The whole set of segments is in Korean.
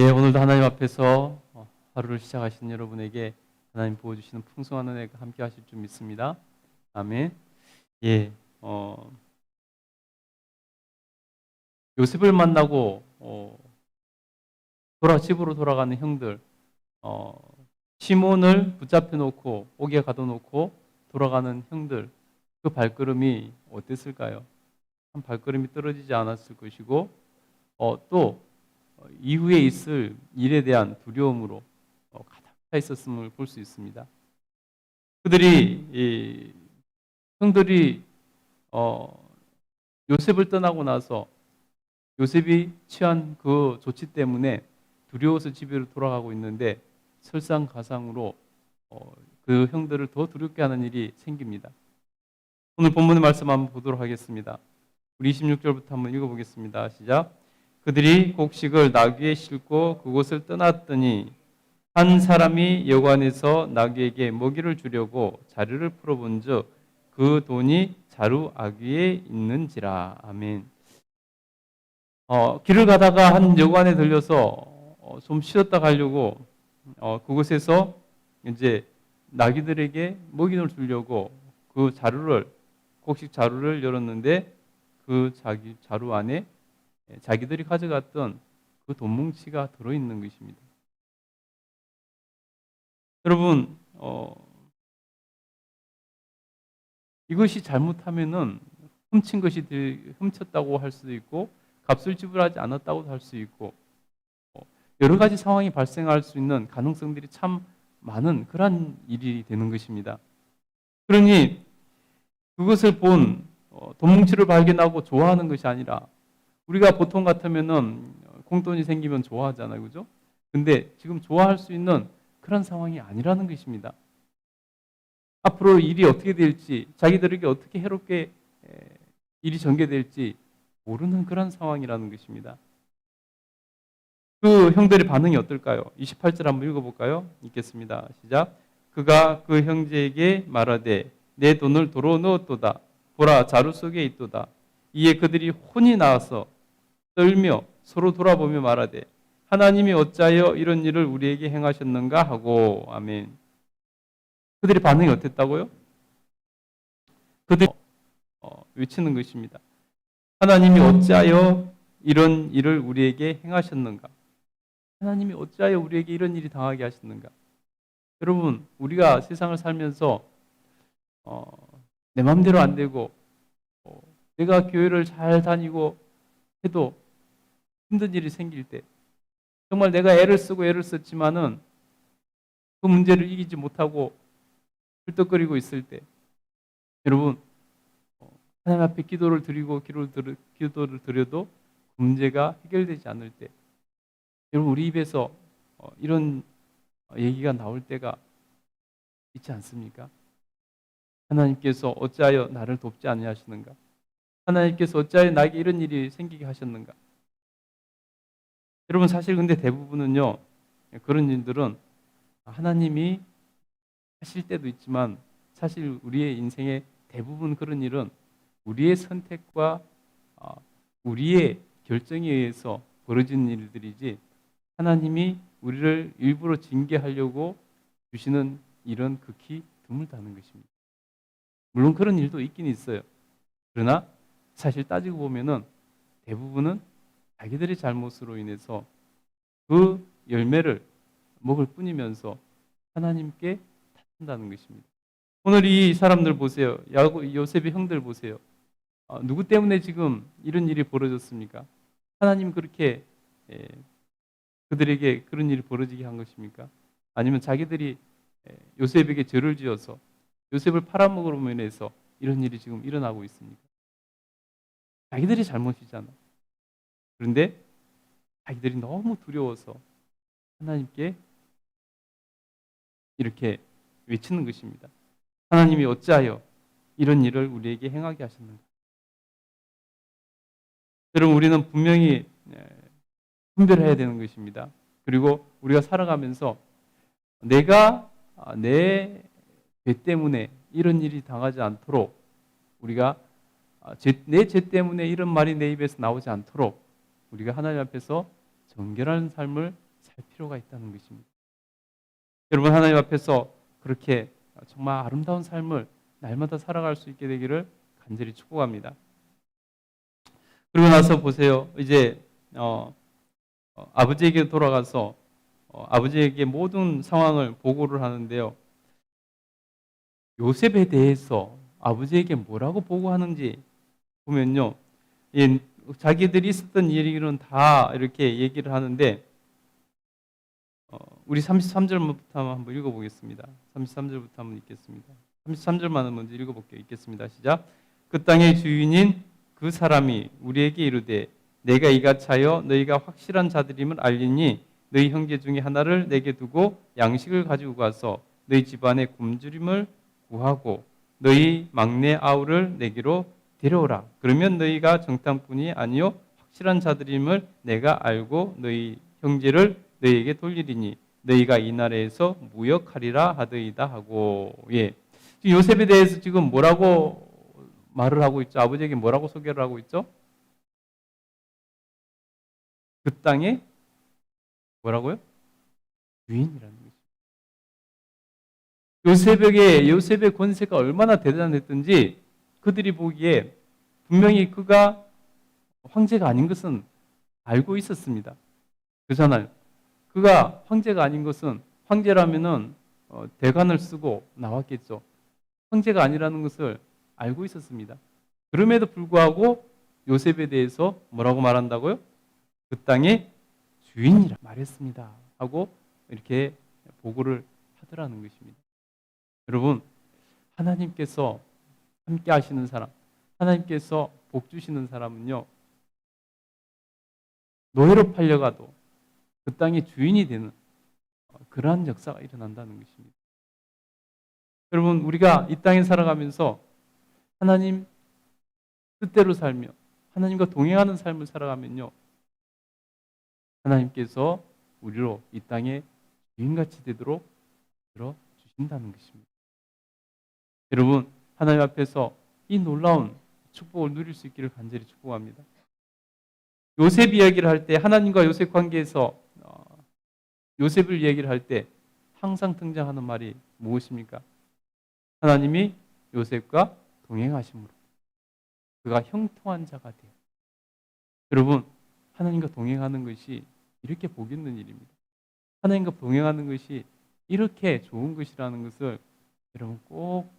예, 오늘도 하나님 앞에서 하루를 시작하신 여러분에게 하나님 부어주시는 풍성한 은혜가 함께 하실 줄 믿습니다. 아멘. 예, 요셉을 만나고 집으로 돌아가는 형들, 어, 시몬을 붙잡혀 놓고 옥에 가둬놓고 돌아가는 형들, 그 발걸음이 어땠을까요? 한 발걸음이 떨어지지 않았을 것이고, 또 이후에 있을 일에 대한 두려움으로 가득 차 있었음을 볼 수 있습니다. 형들이 요셉을 떠나고 나서 요셉이 취한 그 조치 때문에 두려워서 집으로 돌아가고 있는데 설상가상으로 그 형들을 더 두렵게 하는 일이 생깁니다. 오늘 본문의 말씀 한번 보도록 하겠습니다. 우리 26절부터 한번 읽어보겠습니다. 시작. 그들이 곡식을 나귀에 싣고 그곳을 떠났더니 한 사람이 여관에서 나귀에게 먹이를 주려고 자루를 풀어본즉 그 돈이 자루 아귀에 있는지라. 아멘. 길을 가다가 한 여관에 들려서 좀 쉬었다 가려고 그곳에서 이제 나귀들에게 먹이를 주려고 그 곡식 자루를 열었는데 그 자루 안에 자기들이 가져갔던 그 돈뭉치가 들어있는 것입니다. 여러분, 이것이 잘못하면은 훔쳤다고 할 수도 있고, 값을 지불하지 않았다고 할 수 있고, 여러 가지 상황이 발생할 수 있는 가능성들이 참 많은 그런 일이 되는 것입니다. 그러니 그것을 본 돈뭉치를 발견하고 좋아하는 것이 아니라 우리가 보통 같으면은 공돈이 생기면 좋아하잖아요. 그죠? 근데 지금 좋아할 수 있는 그런 상황이 아니라는 것입니다. 앞으로 일이 어떻게 될지, 자기들에게 어떻게 해롭게 일이 전개될지 모르는 그런 상황이라는 것입니다. 그 형들의 반응이 어떨까요? 28절 한번 읽어볼까요? 읽겠습니다. 시작. 그가 그 형제에게 말하되 내 돈을 도로 넣었도다. 보라, 자루 속에 있도다. 이에 그들이 혼이 나서 떨며 서로 돌아보며 말하되 하나님이 어찌하여 이런 일을 우리에게 행하셨는가 하고. 아멘. 그들의 반응이 어땠다고요? 그들이 외치는 것입니다. 하나님이 어찌하여 이런 일을 우리에게 행하셨는가? 하나님이 어찌하여 우리에게 이런 일이 당하게 하셨는가? 여러분, 우리가 세상을 살면서 내 마음대로 안 되고 내가 교회를 잘 다니고 해도 힘든 일이 생길 때, 정말 내가 애를 쓰고 애를 썼지만은 그 문제를 이기지 못하고 헐떡거리고 있을 때, 여러분, 하나님 앞에 기도를 드려도 그 문제가 해결되지 않을 때, 여러분, 우리 입에서 이런 얘기가 나올 때가 있지 않습니까? 하나님께서 어찌하여 나를 돕지 아니하시는가? 하나님께서 어찌하여 나에게 이런 일이 생기게 하셨는가? 여러분, 사실 근데 대부분은요, 그런 일들은 하나님이 하실 때도 있지만 사실 우리의 인생의 대부분 그런 일은 우리의 선택과 우리의 결정에 의해서 벌어진 일들이지, 하나님이 우리를 일부러 징계하려고 주시는 일은 극히 드물다는 것입니다. 물론 그런 일도 있긴 있어요. 그러나 사실 따지고 보면은 대부분은 자기들의 잘못으로 인해서 그 열매를 먹을 뿐이면서 하나님께 탓한다는 것입니다. 오늘 이 사람들 보세요. 요셉의 형들 보세요. 누구 때문에 지금 이런 일이 벌어졌습니까? 하나님 그렇게 그들에게 그런 일이 벌어지게 한 것입니까? 아니면 자기들이 요셉에게 죄를 지어서 요셉을 팔아먹으로 인해서 이런 일이 지금 일어나고 있습니까? 자기들이 잘못이잖아. 그런데 자기들이 너무 두려워서 하나님께 이렇게 외치는 것입니다. 하나님이 어찌하여 이런 일을 우리에게 행하게 하셨는가? 여러분, 우리는 분명히 분별해야 되는 것입니다. 그리고 우리가 살아가면서 내가 내 죄 때문에 이런 일이 당하지 않도록, 우리가 내 죄 때문에 이런 말이 내 입에서 나오지 않도록 우리가 하나님 앞에서 정결한 삶을 필요가 있다는 것입니다. 여러분, 하나님 앞에서 그렇게 정말 아름다운 삶을 날마다 살아갈 수 있게 되기를 간절히 축복합니다. 그리고 나서 보세요. 이제 아버지에게 돌아가서 아버지에게 모든 상황을 보고를 하는데요. 요셉에 대해서 아버지에게 뭐라고 보고하는지 보면요. 자기들이 있었던 일들은 다 이렇게 얘기를 하는데 우리 33절부터 한번 읽어보겠습니다. 33절부터 한번 읽겠습니다. 33절만 먼저 읽어볼게요. 읽겠습니다. 시작. 그 땅의 주인인 그 사람이 우리에게 이르되 내가 이가 차여 너희가 확실한 자들임을 알리니 너희 형제 중에 하나를 내게 두고 양식을 가지고 가서 너희 집안의 굶주림을 구하고 너희 막내 아우를 내게로 데려오라. 그러면 너희가 정탐꾼이 아니요 확실한 자들임을 내가 알고 너희 형제를 너희에게 돌리리니 너희가 이 나라에서 무역하리라 하더이다 하고. 예. 지금 요셉에 대해서 지금 뭐라고 말을 하고 있죠? 아버지에게 뭐라고 소개를 하고 있죠? 그 땅에 뭐라고요? 주인이라는 거죠. 요셉의 권세가 얼마나 대단했던지 그들이 보기에 분명히 그가 황제가 아닌 것은 알고 있었습니다. 그렇잖아요. 그가 황제가 아닌 것은 황제라면은 대관을 쓰고 나왔겠죠. 황제가 아니라는 것을 알고 있었습니다. 그럼에도 불구하고 요셉에 대해서 뭐라고 말한다고요? 그 땅의 주인이라 말했습니다. 하고 이렇게 보고를 하더라는 것입니다. 여러분, 하나님께서 함께 하시는 사람, 하나님께서 복 주시는 사람은요, 노예로 팔려가도 그 땅의 주인이 되는 그러한 역사가 일어난다는 것입니다. 여러분, 우리가 이 땅에 살아가면서 하나님 뜻대로 살며 하나님과 동행하는 삶을 살아가면요, 하나님께서 우리로 이 땅에 주인같이 되도록 들어주신다는 것입니다. 여러분, 하나님 앞에서 이 놀라운 축복을 누릴 수 있기를 간절히 축복합니다. 요셉 이야기를 할 때, 하나님과 요셉 관계에서 요셉을 얘기를 할 때 항상 등장하는 말이 무엇입니까? 하나님이 요셉과 동행하심으로 그가 형통한 자가 돼요. 여러분, 하나님과 동행하는 것이 이렇게 복 있는 일입니다. 하나님과 동행하는 것이 이렇게 좋은 것이라는 것을 여러분 꼭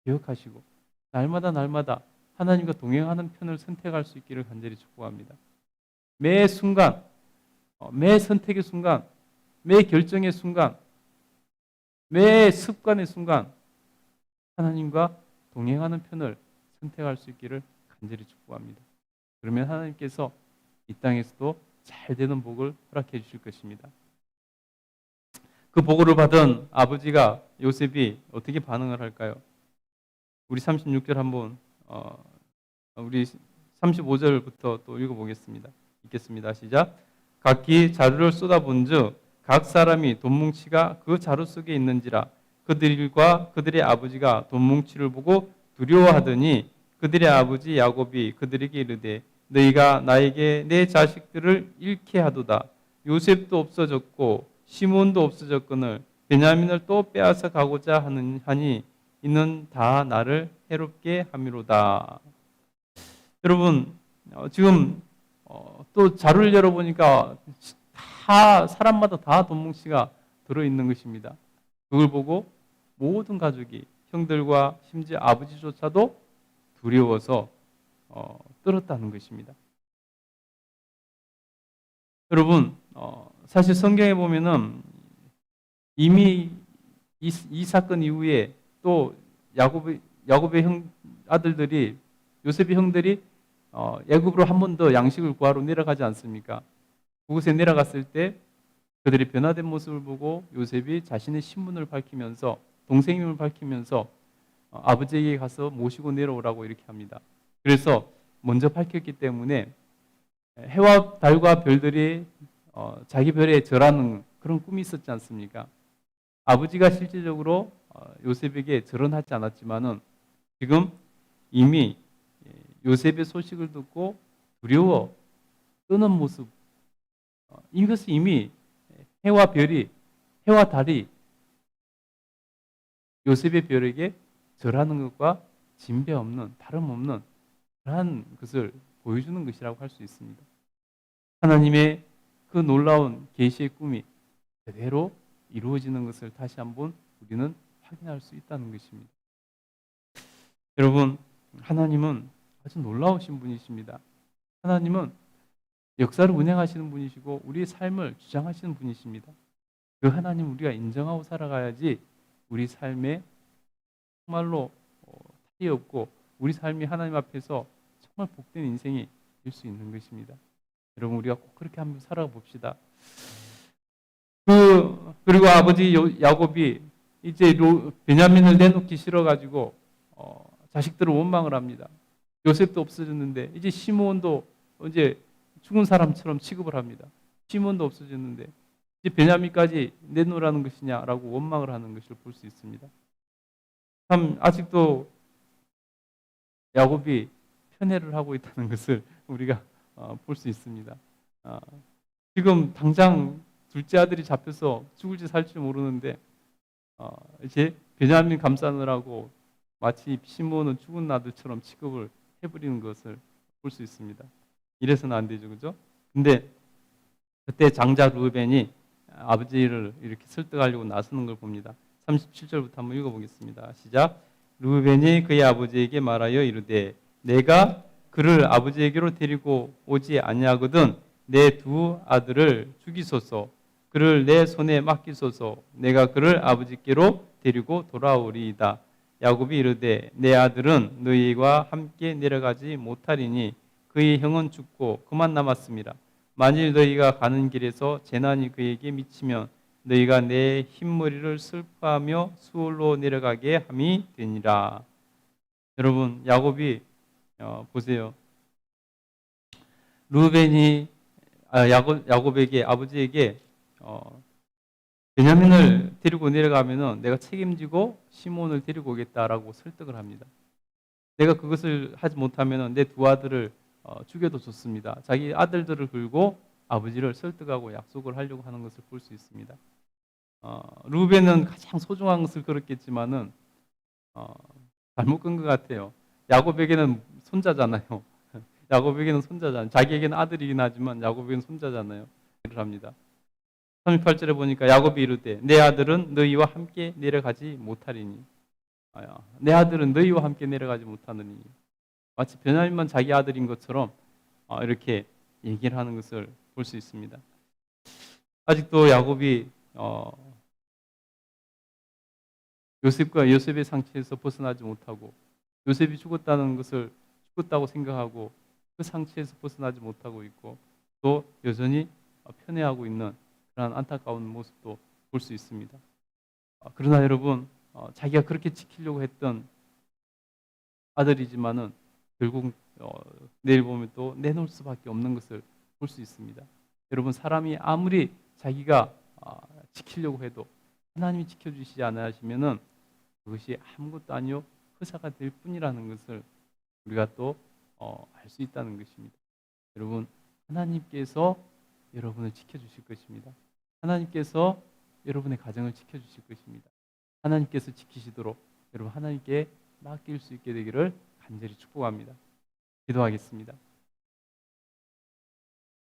기억하시고 날마다 하나님과 동행하는 편을 선택할 수 있기를 간절히 축복합니다. 매 순간, 매 선택의 순간, 매 결정의 순간, 매 습관의 순간 하나님과 동행하는 편을 선택할 수 있기를 간절히 축복합니다. 그러면 하나님께서 이 땅에서도 잘 되는 복을 허락해 주실 것입니다. 그 복을 받은 아버지가 요셉이 어떻게 반응을 할까요? 우리 36절 한번 우리 35절부터 또 읽어보겠습니다. 읽겠습니다. 시작. 각기 자루를 쏟아본즉 각 사람이 돈뭉치가 그 자루 속에 있는지라 그들과 그들의 아버지가 돈뭉치를 보고 두려워하더니 그들의 아버지 야곱이 그들에게 이르되 너희가 나에게 내 자식들을 잃게 하도다. 요셉도 없어졌고 시몬도 없어졌거늘 베냐민을 또 빼앗아 가고자 하니 이는 다 나를 해롭게 함이로다. 여러분, 지금 또 자료를 열어보니까 다 사람마다 다 돈뭉치가 들어있는 것입니다. 그걸 보고 모든 가족이 형들과 심지어 아버지조차도 두려워서 떨었다는 것입니다. 여러분, 사실 성경에 보면은 이미 이 사건 이후에 또 야곱의 아들들이 요셉의 형들이 애굽으로 한 번 더 양식을 구하러 내려가지 않습니까? 그곳에 내려갔을 때 그들이 변화된 모습을 보고 요셉이 자신의 신분을 밝히면서 동생임을 밝히면서 아버지에게 가서 모시고 내려오라고 이렇게 합니다. 그래서 먼저 밝혔기 때문에 해와 달과 별들이 자기 별에 절하는 그런 꿈이 있었지 않습니까? 아버지가 실질적으로 요셉에게 절은 하지 않았지만은 지금 이미 요셉의 소식을 듣고 두려워 떠는 모습, 이것이 이미 해와 달이 요셉의 별에게 절하는 것과 진배 없는, 다름없는 그러한 것을 보여주는 것이라고 할 수 있습니다. 하나님의 그 놀라운 계시의 꿈이 그대로 이루어지는 것을 다시 한번 우리는 확인할 수 있다는 것입니다. 여러분, 하나님은 아주 놀라우신 분이십니다. 하나님은 역사를 운행하시는 분이시고 우리의 삶을 주장하시는 분이십니다. 그 하나님 우리가 인정하고 살아가야지 우리 삶에 정말로 탈이 없고 우리 삶이 하나님 앞에서 정말 복된 인생이 될 수 있는 것입니다. 여러분, 우리가 꼭 그렇게 한번 살아봅시다. 그리고 아버지 야곱이 이제 베냐민을 내놓기 싫어가지고 자식들을 원망을 합니다. 요셉도 없어졌는데 이제 시므온도 이제 죽은 사람처럼 취급을 합니다. 시므온도 없어졌는데 이제 베냐민까지 내놓으라는 것이냐라고 원망을 하는 것을 볼 수 있습니다. 참 아직도 야곱이 편애를 하고 있다는 것을 우리가 볼 수 있습니다. 지금 당장 둘째 아들이 잡혀서 죽을지 살지 모르는데 이제 베냐민 감싸느라고 마치 시므온은 죽은 아들처럼 취급을 해버리는 것을 볼 수 있습니다. 이래서는 안 되죠, 그죠? 근데 그때 장자 르우벤이 아버지를 이렇게 설득하려고 나서는 걸 봅니다. 37절부터 한번 읽어보겠습니다. 시작. 르우벤이 그의 아버지에게 말하여 이르되 내가 그를 아버지에게로 데리고 오지 아니하거든 내 두 아들을 죽이소서. 그를 내 손에 맡기소서. 내가 그를 아버지께로 데리고 돌아오리이다. 야곱이 이르되 내 아들은 너희와 함께 내려가지 못하리니 그의 형은 죽고 그만 남았습니다. 만일 너희가 가는 길에서 재난이 그에게 미치면 너희가 내 흰머리를 슬퍼하며 수월로 내려가게 함이 되니라. 여러분, 야곱이 보세요. 루벤이 야곱에게 아버지에게 베냐민을 데리고 내려가면은 내가 책임지고 시몬을 데리고 오겠다라고 설득을 합니다. 내가 그것을 하지 못하면은 내 두 아들을 죽여도 좋습니다. 자기 아들들을 끌고 아버지를 설득하고 약속을 하려고 하는 것을 볼 수 있습니다. 루벤은 가장 소중한 것을 걸었겠지만은 잘못 끈 것 같아요. 야곱에게는 손자잖아요. 야곱에게는 손자잖아요. 자기에게는 아들이긴 하지만 야곱에게는 손자잖아요. 합니다. 38절에 보니까 야곱이 이르되 내 아들은 너희와 함께 내려가지 못하리니. 내 아들은 너희와 함께 내려가지 못하느니. 마치 베냐민만 자기 아들인 것처럼 이렇게 얘기를 하는 것을 볼 수 있습니다. 아직도 야곱이 요셉의 상처에서 벗어나지 못하고 요셉이 죽었다고 생각하고 그 상처에서 벗어나지 못하고 있고 또 여전히 편애하고 있는 그런 안타까운 모습도 볼 수 있습니다. 그러나 여러분, 자기가 그렇게 지키려고 했던 아들이지만은 결국 내일 보면 또 내놓을 수밖에 없는 것을 볼 수 있습니다. 여러분, 사람이 아무리 자기가 지키려고 해도 하나님이 지켜주시지 않으시면은 그것이 아무것도 아니요 허사가 될 뿐이라는 것을 우리가 또 알 수 있다는 것입니다. 여러분, 하나님께서 여러분을 지켜주실 것입니다. 하나님께서 여러분의 가정을 지켜주실 것입니다. 하나님께서 지키시도록 여러분 하나님께 맡길 수 있게 되기를 간절히 축복합니다. 기도하겠습니다.